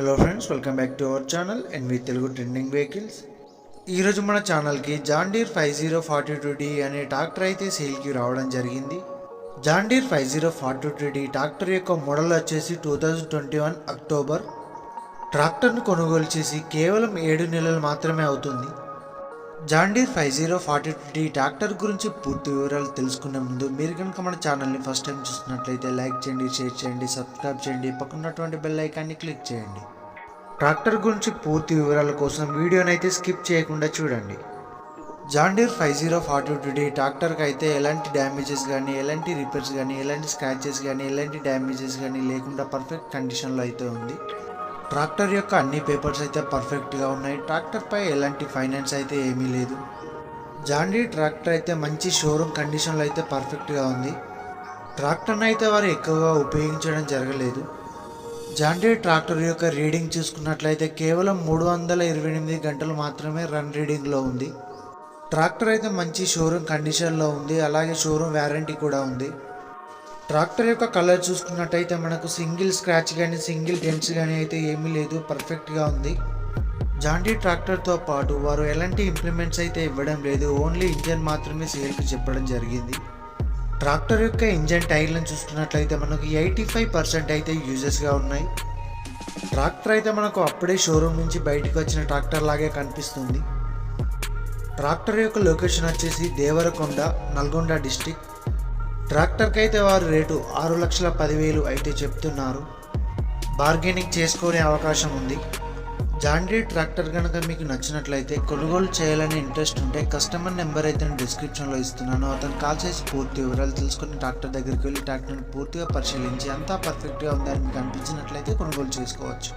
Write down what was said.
Hello friends, welcome back to our channel NV Telugu trending vehicles. ఈరోజు మన ఛానల్కి John Deere 5042D అనే tractor అయితే సేల్కి రావడం జరిగింది. జాన్ డీర్ 5042D ట్రాక్టర్ యొక్క మోడల్ వచ్చేసి 2021 అక్టోబర్. ట్రాక్టర్ను కొనుగోలు చేసి కేవలం 7 నెలలు మాత్రమే అవుతుంది. జాన్ డీర్ 5042D ట్రాక్టర్ గురించి పూర్తి వివరాలు తెలుసుకునే ముందు మీరు కనుక మన ఛానల్ని ఫస్ట్ టైం చూస్తున్నట్లయితే లైక్ చేయండి, షేర్ చేయండి, సబ్స్క్రైబ్ చేయండి, పక్కనటువంటి బెల్ ఐకాన్ని క్లిక్ చేయండి. ట్రాక్టర్ గురించి పూర్తి వివరాల కోసం వీడియోని అయితే స్కిప్ చేయకుండా చూడండి. జాన్ డీర్ 5042D ట్రాక్టర్కి అయితే ఎలాంటి డ్యామేజెస్ కానీ, ఎలాంటి రిపేర్స్ కానీ, ఎలాంటి స్క్రాచెస్ కానీ, ఎలాంటి డ్యామేజెస్ కానీ లేకుండా పర్ఫెక్ట్ కండిషన్లో అయితే ఉంది. ట్రాక్టర్ యొక్క అన్ని పేపర్స్ అయితే పర్ఫెక్ట్గా ఉన్నాయి. ట్రాక్టర్ పై ఎలాంటి ఫైనాన్స్ అయితే ఏమీ లేదు. జాన్ డీర్ ట్రాక్టర్ అయితే మంచి షోరూమ్ కండిషన్లో అయితే పర్ఫెక్ట్గా ఉంది. ట్రాక్టర్ని అయితే వారు ఎక్కువగా ఉపయోగించడం జరగలేదు. జాన్ డీర్ ట్రాక్టర్ యొక్క రీడింగ్ చూసుకున్నట్లయితే కేవలం 328 గంటలు మాత్రమే రన్ రీడింగ్లో ఉంది. ట్రాక్టర్ అయితే మంచి షోరూమ్ కండిషన్లో ఉంది. అలాగే షోరూమ్ వారంటీ కూడా ఉంది. ట్రాక్టర్ యొక్క కలర్ చూసుకున్నట్టయితే మనకు సింగిల్ స్క్రాచ్ కానీ, సింగిల్ డెంట్స్ కానీ అయితే ఏమీ లేదు, పర్ఫెక్ట్గా ఉంది. జాన్ డీర్ ట్రాక్టర్తో పాటు వారు ఎలాంటి ఇంప్లిమెంట్స్ అయితే ఇవ్వడం లేదు, ఓన్లీ ఇంజన్ మాత్రమే సేల్కి చెప్పడం జరిగింది. ట్రాక్టర్ యొక్క ఇంజన్ టైర్లను చూసుకున్నట్లయితే మనకు 85% అయితే యూజెస్గా ఉన్నాయి. ట్రాక్టర్ అయితే మనకు అప్పుడే షోరూమ్ నుంచి బయటకు వచ్చిన ట్రాక్టర్ లాగే కనిపిస్తుంది. ట్రాక్టర్ యొక్క లొకేషన్ వచ్చేసి దేవరకొండ, నల్గొండ డిస్టిక్. ట్రాక్టర్కి అయితే వారు రేటు 6,10,000 అయితే చెప్తున్నారు. బార్గెనింగ్ చేసుకునే అవకాశం ఉంది. జాన్ డీర్ ట్రాక్టర్ కనుక మీకు నచ్చినట్లయితే, కొనుగోలు చేయాలని ఇంట్రెస్ట్ ఉంటే కస్టమర్ నెంబర్ అయితే నేను డిస్క్రిప్షన్లో ఇస్తున్నాను. అతను కాల్ చేసి పూర్తి వివరాలు తెలుసుకుని ట్రాక్టర్ దగ్గరికి వెళ్ళి ట్రాక్టర్ని పూర్తిగా పరిశీలించి అంతా పర్ఫెక్ట్గా ఉందని మీకు అనిపించినట్లయితే కొనుగోలు చేసుకోవచ్చు.